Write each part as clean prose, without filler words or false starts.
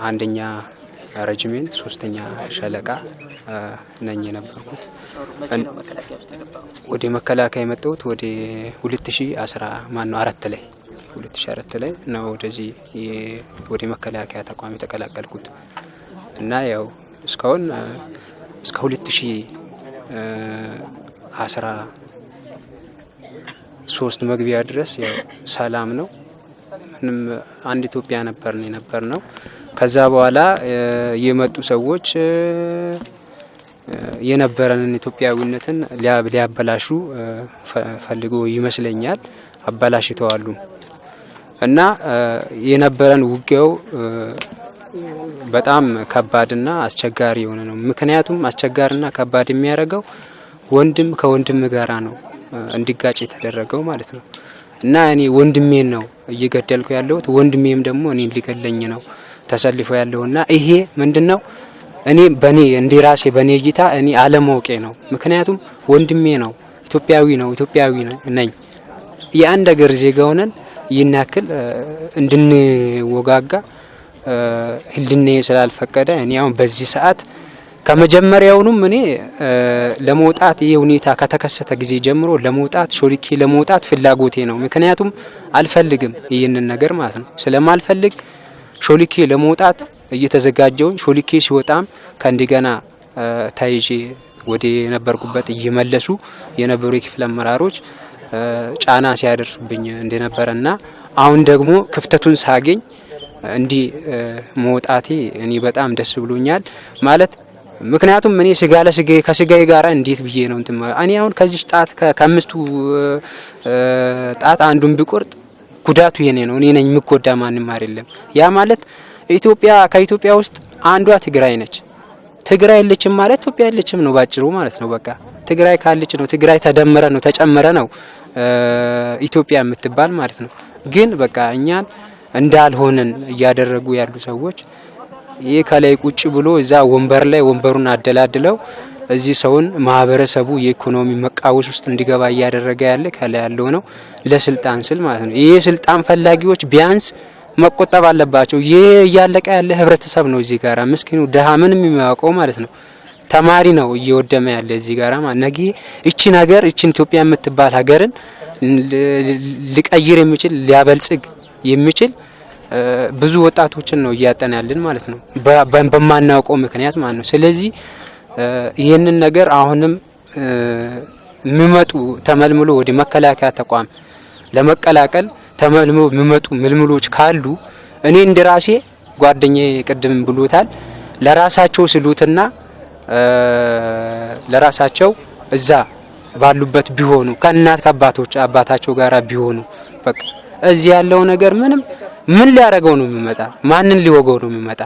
አንደኛ ሬጂሜንት 3ኛ ሻለቃ ነኝ የነበርኩት። ወደ መከላከያ የመጣሁት ወደ 2014 ላይ ነው ወደዚህ ወደ መከላከያ ተቋም የተቀላቀልኩት እና ያው እስካሁን እስከ 2013 መግቢያ ድረስ ያው ሰላም ነው። ምንም አንድ ኢትዮጵያ ነበርነው። ከዛ በኋላ የመጡ ሰዎች የነበረንን ኢትዮጵያዊነትን ሊያበላሹ ፈልጎ ይመስለኛል አበላሽተዋል እና የነበረን ውጊያው በጣም ከባድና አስቸጋሪ የሆነ ነው። ምክንያቱም አስቸጋሪና ከባድ የሚያደርገው ወንድም ከወንድም ጋራ ነው እንዲጋጭ የተደረገው ማለት ነው እና እኔ ወንድሜን ነው እየገደልኩ ያለሁት፣ ወንድሜም ደግሞ እኔን ሊገለኝ ነው ተሰልፎ ያለውና ይሄ ምንድነው እኔ ራሴ በኔ እይታ እኔ አለማወቄ ነው። ምክንያቱም ወንድሜ ነው፣ ኢትዮጵያዊ ነኝ። የአንድ ሀገር ዜጋ ሆነን ይናክል እንድንወጋጋ ህሊናዬ ስላልፈቀደ እኔ አሁን በዚህ ሰዓት ከመጀመሪያውኑም እኔ ለመውጣት ይሄ ሁኔታ ከተከሰተ ጊዜ ጀምሮ ሾልኬ ለመውጣት ፍላጎቴ ነው። ምክንያቱም አልፈልግም ይህንን ነገር ማለት ነው። ስለማልፈልግ ሾልኬ ለመውጣት እየተዘጋጀውን ሾልኬ ሲወጣም ከእንደገና ታይጄ ወደ ነበርኩበት እየመለሱ የነበሩ የክፍለ አመራሮች ጫና ሲያደርሱብኝ እንደነበረና አሁን ደግሞ ክፍተቱን ሳገኝ እንዲህ መውጣቴ እኔ በጣም ደስ ብሎኛል ማለት ምክንያቱም እኔ ስጋ ለስጋ ከስጋዬ ጋር እንዴት ብዬ ነው እንትን እኔ አሁን ከዚህ ጣት ከአምስቱ ጣት አንዱን ቢቆርጥ ጉዳቱ የኔ ነው። እኔ ነኝ የምጎዳ፣ ማንም አይደለም። ያ ማለት ከኢትዮጵያ ውስጥ አንዷ ትግራይ ነች። ትግራይ የለችም ማለት ኢትዮጵያ የለችም ነው ባጭሩ ማለት ነው። በቃ ትግራይ ካለች ነው ትግራይ ተጨመረ ነው ኢትዮጵያ የምትባል ማለት ነው። ግን በቃ እኛን እንዳልሆነን እያደረጉ ያሉ ሰዎች ይሄ ከላይ ቁጭ ብሎ እዛ ወንበሩን አደላድለው እዚህ ሰውን ማህበረሰቡ የኢኮኖሚ መቃወስ ውስጥ እንዲገባ እያደረገ ያለ ከላይ ያለው ነው ለስልጣን ስል ማለት ነው። ይሄ ስልጣን ፈላጊዎች ቢያንስ መቆጠብ አለባቸው። ይሄ እያለቀ ያለ ህብረተሰብ ነው እዚህ ጋራ ምስኪኑ ደሃ ምንም የሚያውቀው ማለት ነው። ተማሪ ነው እየወደመ ያለ እዚህ ጋራ ማለት ነገ እቺን ኢትዮጵያ የምትባል ሀገርን ሊቀይር የሚችል ሊያበልጽግ የሚችል ብዙ ወጣቶችን ነው እያጠናልን ማለት ነው በማናውቀው ምክንያት ማለት ነው። ስለዚህ ይህንን ነገር አሁንም የሚመጡ ተመልምሎ ወደ መከላከያ ተቋም ለመቀላቀል ተመልምሎ የሚመጡ ምልምሎች ካሉ እኔ እንደራሴ ጓደኛዬ ቅድም ብሎታል ለራሳቸው ስሉትና ለራሳቸው እዛ ባሉበት ቢሆኑ ከእናት አባታቸው ጋራ ቢሆኑ በቃ እዚህ ያለው ነገር ምን ሊያረጋው ነው የሚመጣ? ማንን ሊወጋው ነው የሚመጣ?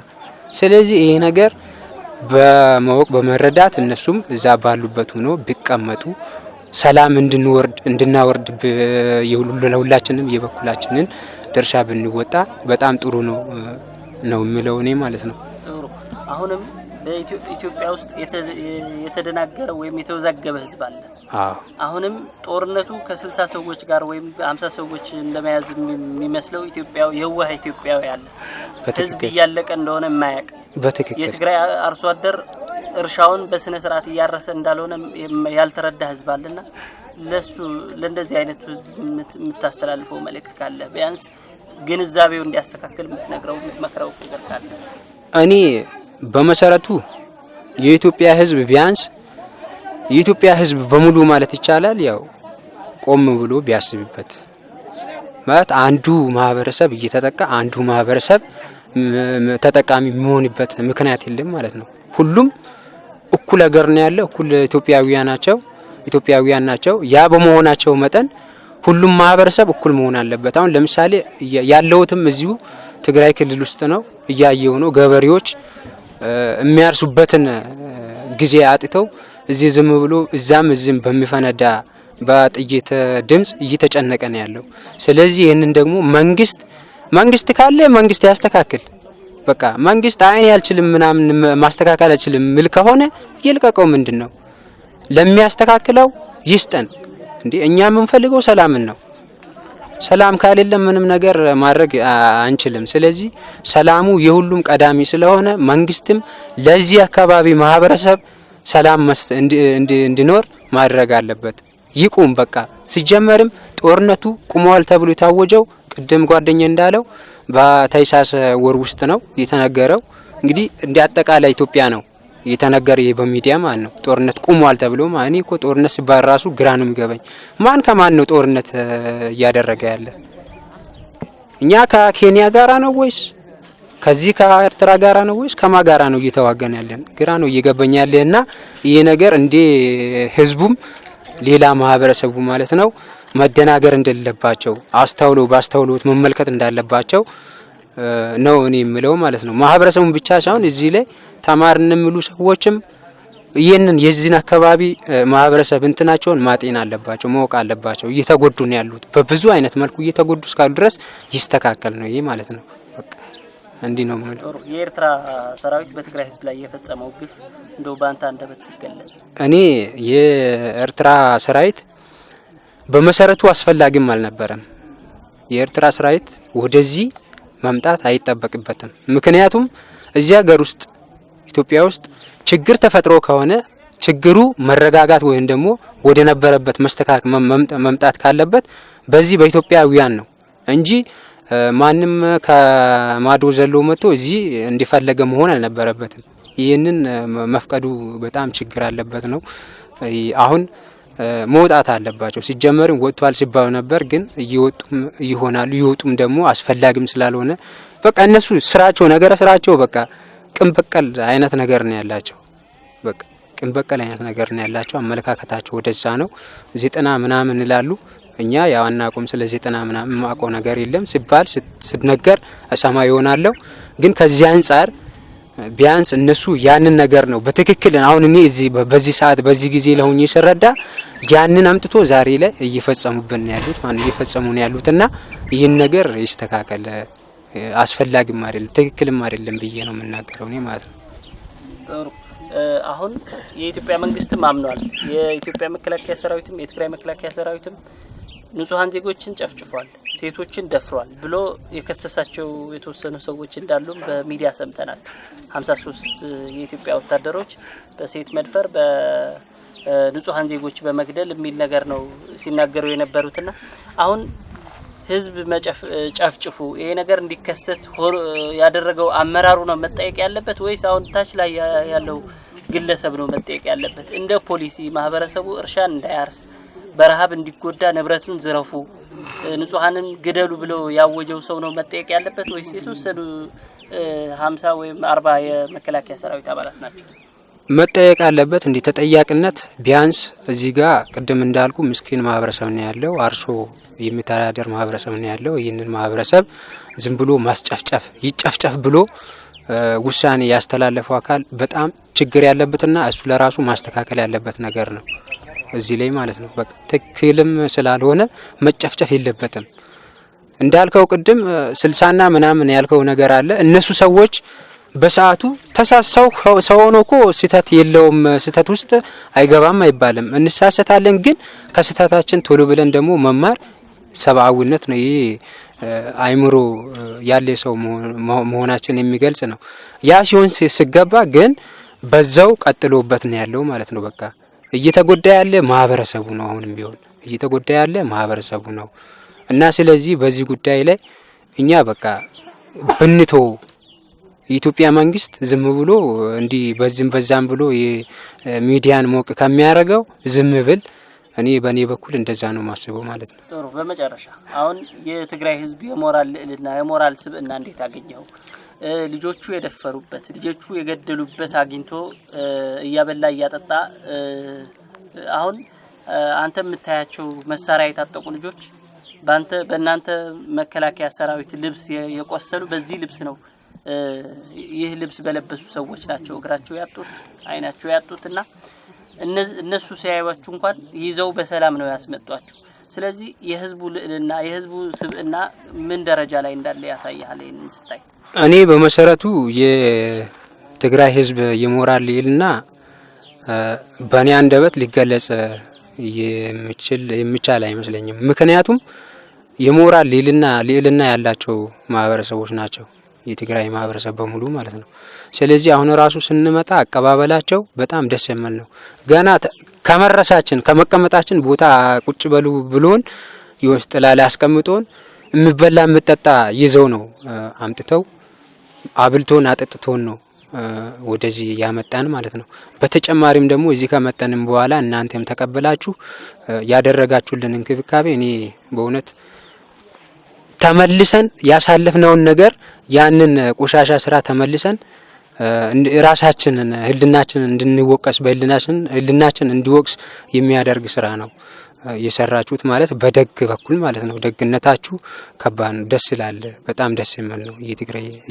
ስለዚህ ይሄ ነገር በማወቅ በመረዳት እነሱም እዛ ባሉበት ሆኖ ቢቀመጡ ሰላም እንድናወርድ ለሁላችንም የበኩላችንን ድርሻ ብንወጣ በጣም ጥሩ ነው የሚለው እኔ ማለት ነው። አሁንም በኢትዮጵያ ውስጥ የተደናገረ ወይም የተወዛገበ ህዝብ አለ። አሁንም ጦርነቱ ከ60 ሰዎች ጋር ወይም 50 ሰዎች እንደመያዝ የሚመስለው የዋህ ኢትዮጵያዊ አለ። ህዝብ እያለቀ እንደሆነ የማያውቅ የትግራይ አርሶ አደር እርሻውን በስነ ስርዓት እያረሰ እንዳልሆነ ያልተረዳ ህዝብ አለና ለእንደዚህ አይነቱ ህዝብ የምታስተላልፈው መልእክት ካለ ቢያንስ ግንዛቤው እንዲያስተካክል የምትመክረው ነገር ካለ? እኔ በመሰረቱ የኢትዮጵያ ህዝብ ቢያንስ የኢትዮጵያ ህዝብ በሙሉ ማለት ይቻላል ያው ቆም ብሎ ቢያስብበት ማለት አንዱ ማህበረሰብ እየተጠቃ አንዱ ማህበረሰብ ተጠቃሚ የሚሆንበት ምክንያት የለም ማለት ነው። ሁሉም እኩል ሀገር ነው ያለው፣ እኩል ኢትዮጵያውያን ናቸው። ያ በመሆናቸው መጠን ሁሉም ማህበረሰብ እኩል መሆን አለበት። አሁን ለምሳሌ ያለውትም እዚሁ ትግራይ ክልል ውስጥ ነው፣ እያየው ነው። ገበሬዎች የሚያርሱበትን ጊዜ አጥተው እዚህ ዝም ብሎ እዚህም በሚፈነዳ በጥይት ድምጽ እየተጨነቀ ነው ያለው። ስለዚህ ይሄንን ደግሞ መንግስት ካለ መንግስት ያስተካክል። በቃ መንግስት አይን ያልችልም ምናምን ማስተካከል አይችልም ምል ከሆነ ይልቀቀው። ምንድነው ለሚያስተካክለው ይስጠን እንዴ? እኛ የምንፈልገው ሰላምን ነው። ሰላም ካሌለ ምንም ነገር ማድረግ አንችልም። ስለዚህ ሰላሙ የሁሉም ቀዳሚ ስለሆነ መንግስትም ለዚህ አካባቢ ማህበረሰብ ሰላም እንዲኖር ማድረግ አለበት። ይቁም በቃ። ሲጀመርም ጦርነቱ ቁሟል ተብሎ የታወጀው ቅድም ጓደኛ እንዳለው በታይሳስ ወር ውስጥ ነው የተነገረው። እንግዲህ እንደ አጠቃላይ ኢትዮጵያ ነው የተነገረ በሚዲያ ማለት ነው ጦርነት ቁሟል ተብሎ። ማን እኮ ጦርነት ሲባል ራሱ ግራ ነው የሚገባኝ። ማን ከማን ነው ጦርነት እያደረገ ያለ? እኛ ከኬንያ ጋራ ነው ወይስ ከዚህ ከኤርትራ ጋራ ነው ወይስ ከማ ጋራ ነው እየተዋገን ያለን? ግራ ነው እየገባኝ ያለና ይሄ ነገር እንደ ህዝቡም ሌላ ማህበረሰቡ ማለት ነው መደናገር እንደሌለባቸው አስተውሎ ባስተውሎት መመልከት እንዳለባቸው ነው እኔ የምለው ማለት ነው። ማህበረሰቡን ብቻ ሳይሆን እዚህ ላይ ተማርን የሚሉ ሰዎችም ይህንን የዚህን አካባቢ ማህበረሰብ እንትናቸውን ማጤን አለባቸው፣ ማወቅ አለባቸው። እየተጎዱ ነው ያሉት በብዙ አይነት መልኩ እየተጎዱ እስካሉ ድረስ ይስተካከል ነው ይሄ ማለት ነው። በቃ እንዲህ ነው ማለት ነው። የኤርትራ ሰራዊት በትግራይ ህዝብ ላይ የፈጸመው ግፍ እንደው ባንታ አንደበት ሲገለጽ እኔ የኤርትራ ሰራዊት በመሰረቱ አስፈላጊም አልነበረም። የኤርትራ ሰራዊት ወደዚህ መምጣት አይጠበቅበትም። ምክንያቱም እዚህ ሀገር ውስጥ ኢትዮጵያ ውስጥ ችግር ተፈጥሮ ከሆነ ችግሩ መረጋጋት ወይም ደግሞ ወደ ነበረበት መስተካከል መምጣት ካለበት በዚህ በኢትዮጵያውያን ነው እንጂ ማንም ከማዶ ዘሎ መጥቶ እዚህ እንዲፈለገ መሆን አልነበረበትም። ይህንን መፍቀዱ በጣም ችግር አለበት ነው። አሁን መውጣት አለባቸው። ሲጀመርም ወጥቷል ሲባል ነበር፣ ግን እየወጡም ይሆናሉ። ይወጡም ደግሞ አስፈላጊም ስላልሆነ በቃ እነሱ ስራቸው ነገረ ስራቸው በቃ ቅን በቀል አይነት ነገር ነው ያላቸው። በቃ ቅን በቀል አይነት ነገር ነው ያላቸው። አመለካከታቸው ወደዛ ነው። 90 ምናምን ይላሉ። እኛ ያው አናቆም። ስለ 90 ምናምን ማቆ ነገር የለም ሲባል ሲነገር እሰማ ይሆናለሁ። ግን ከዚህ አንፃር ቢያንስ እነሱ ያንን ነገር ነው በትክክል አሁን እኔ እዚህ በዚህ ሰዓት በዚህ ጊዜ ለሆኜ ስረዳ ያንን አምጥቶ ዛሬ ላይ እየፈጸሙብን ያሉት ማን እየፈጸሙ ነው ያሉትና ይህን ነገር ይስተካከል። አስፈላጊም አይደለም ትክክልም አይደለም ብዬ ነው የምናገረው እኔ ማለት ነው። ጥሩ። አሁን የኢትዮጵያ መንግስትም አምኗል። የኢትዮጵያ መከላከያ ሰራዊትም የትግራይ መከላከያ ሰራዊትም ንጹሃን ዜጎችን ጨፍጭፏል፣ ሴቶችን ደፍሯል ብሎ የከሰሳቸው የተወሰኑ ሰዎች እንዳሉ በሚዲያ ሰምተናል። 53 የኢትዮጵያ ወታደሮች በሴት መድፈር በንጹሃን ዜጎች በመግደል የሚል ነገር ነው ሲናገሩ የነበሩትና አሁን ህዝብ ጨፍጭፉ ይሄ ነገር እንዲከሰት ያደረገው አመራሩ ነው መጠየቅ ያለበት ወይስ አሁን ታች ላይ ያለው ግለሰብ ነው መጠየቅ ያለበት? እንደ ፖሊሲ ማህበረሰቡ እርሻን እንዳያርስ በረሃብ እንዲጎዳ ንብረቱን ዝረፉ ንጹሃንን ግደሉ ብሎ ያወጀው ሰው ነው መጠየቅ ያለበት ወይስ የተወሰኑ 50 ወይም 40 የመከላከያ ሰራዊት አባላት ናቸው መጠየቅ ያለበት? እንዴ ተጠያቂነት ቢያንስ እዚህ ጋር ቅድም እንዳልኩ ምስኪን ማህበረሰብ ነው ያለው፣ አርሶ የሚተዳደር ማህበረሰብ ነው ያለው። ይህንን ማህበረሰብ ዝም ብሎ ማስጨፍጨፍ ይጨፍጨፍ ብሎ ውሳኔ ያስተላለፈው አካል በጣም ችግር ያለበትና እሱ ለራሱ ማስተካከል ያለበት ነገር ነው እዚህ ላይ ማለት ነው። በቃ ትክክልም ስላልሆነ መጨፍጨፍ የለበትም። እንዳልከው ቅድም 60ና ምናምን ያልከው ነገር አለ። እነሱ ሰዎች በሰዓቱ ተሳሰው ሰው ሆኖ እኮ ስህተት የለውም፣ ስህተት ውስጥ አይገባም አይባልም። እንሳሳታለን፣ ግን ከስህተታችን ቶሎ ብለን ደግሞ መማር ሰብአዊነት ነው። ይሄ አይምሮ ያለ ሰው መሆናችን የሚገልጽ ነው። ያ ሲሆን ሲገባ ግን በዛው ቀጥሎበት ነው ያለው ማለት ነው። በቃ እየተጎዳ ያለ ማህበረሰቡ ነው። አሁንም ቢሆን እየተጎዳ ያለ ማህበረሰቡ ነው እና ስለዚህ በዚህ ጉዳይ ላይ እኛ በቃ ብንቶ የኢትዮጵያ መንግስት ዝም ብሎ እንዲህ በዚህም በዛም ብሎ የሚዲያን ሞቅ ከሚያደርገው ዝም ብል እኔ በኔ በኩል እንደዛ ነው ማስበው ማለት ነው። ጥሩ። በመጨረሻ አሁን የትግራይ ህዝብ የሞራል ልዕልና የሞራል ስብዕና እንዴት አገኘው? ልጆቹ የደፈሩበት ልጆቹ የገደሉበት አግኝቶ እያበላ እያጠጣ አሁን አንተ የምታያቸው መሳሪያ የታጠቁ ልጆች በእናንተ መከላከያ ሰራዊት ልብስ የቆሰሉ በዚህ ልብስ ነው ይህ ልብስ በለበሱ ሰዎች ናቸው እግራቸው ያጡት አይናቸው ያጡትና እነሱ ሲያዩዋችሁ እንኳን ይዘው በሰላም ነው ያስመጧችሁ። ስለዚህ የህዝቡ ልዕልና የህዝቡ ስብዕና ምን ደረጃ ላይ እንዳለ ያሳያል ይሄንን ስታይ። እኔ በመሰረቱ የትግራይ ህዝብ የሞራል ልዕልና በእኔ አንደበት ሊገለጽ የሚቻል አይመስለኝም። ምክንያቱም የሞራል ልዕልና ያላቸው ማህበረሰቦች ናቸው የትግራይ ማህበረሰብ በሙሉ ማለት ነው። ስለዚህ አሁን ራሱ ስንመጣ አቀባበላቸው በጣም ደስ የሚል ነው። ገና ከመቀመጣችን ቦታ ቁጭ በሉ ብሎን ይወስጥ ላይ አስቀምጦን የሚበላ የምጠጣ ይዘው ነው አምጥተው አብልቶን አጠጥቶን ነው ወደዚህ ያመጣን ማለት ነው። በተጨማሪም ደግሞ እዚህ ከመጣንም በኋላ እናንተም ተቀበላችሁ ያደረጋችሁልን እንክብካቤ እኔ በእውነት ተመልሰን ያሳለፍነውን ነገር ያንን ቆሻሻ ስራ ተመልሰን ራሳችንን ህልናችንን እንድንወቀስ ህልናችን እንዲወቅስ የሚያደርግ ስራ ነው የሰራችሁት ማለት በደግ በኩል ማለት ነው። ደግነታችሁ ከባድ ነው፣ ደስ ይላል። በጣም ደስ የሚል ነው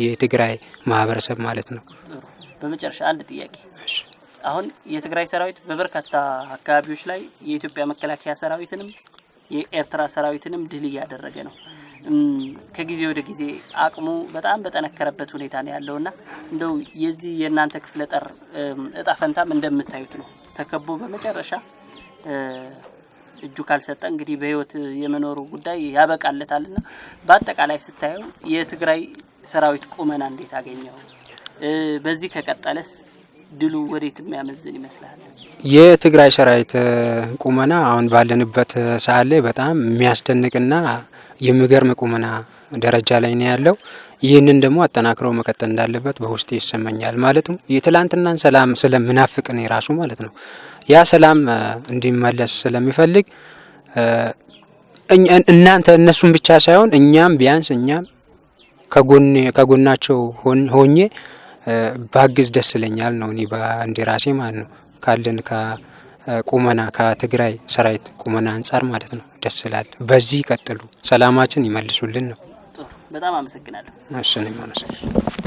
የትግራይ ማህበረሰብ ማለት ነው። በመጨረሻ አንድ ጥያቄ። አሁን የትግራይ ሰራዊት በበርካታ አካባቢዎች ላይ የኢትዮጵያ መከላከያ ሰራዊትንም የኤርትራ ሰራዊትንም ድል እያደረገ ነው። ከጊዜ ወደ ጊዜ አቅሙ በጣም በተነከረበት ሁኔታ ነው ያለውና እንደው የዚህ የናንተ ክፍለ ጦር እጣ ፈንታም እንደምታዩት ነው። ተከቦ በመጨረሻ እጁ ካልሰጠ እንግዲህ በህይወት የመኖሩ ጉዳይ ያበቃለታልና በአጠቃላይ ስታዩ የትግራይ ሰራዊት ቁመና እንዴት አገኘው? በዚህ ከቀጠለስ ድሉ ወዴት የሚያመዝን ይመስላል? የትግራይ ሰራዊት ቁመና አሁን ባለንበት ሰዓት ላይ በጣም የሚያስደንቅና የሚገርም ቁመና ደረጃ ላይ ነው ያለው። ይህንን ደግሞ አጠናክሮ መቀጠል እንዳለበት በውስጤ ይሰማኛል። ማለትም የትላንትናን ሰላም ስለምናፍቅ ነው ራሱ ማለት ነው። ያ ሰላም እንዲመለስ ስለሚፈልግ እናንተ እነሱን ብቻ ሳይሆን እኛም ቢያንስ እኛም ከጎናቸው ሆኜ ባግዝ ደስ ይለኛል ነው እኔ በእንደራሴ ማለት ነው። ካለን ከቁመና ከትግራይ ሰራዊት ቁመና አንፃር ማለት ነው ደስ ይላል። በዚህ ቀጥሉ፣ ሰላማችን ይመልሱልን ነው። በጣም አመሰግናለሁ። እሺ እኔም አመሰግናለሁ።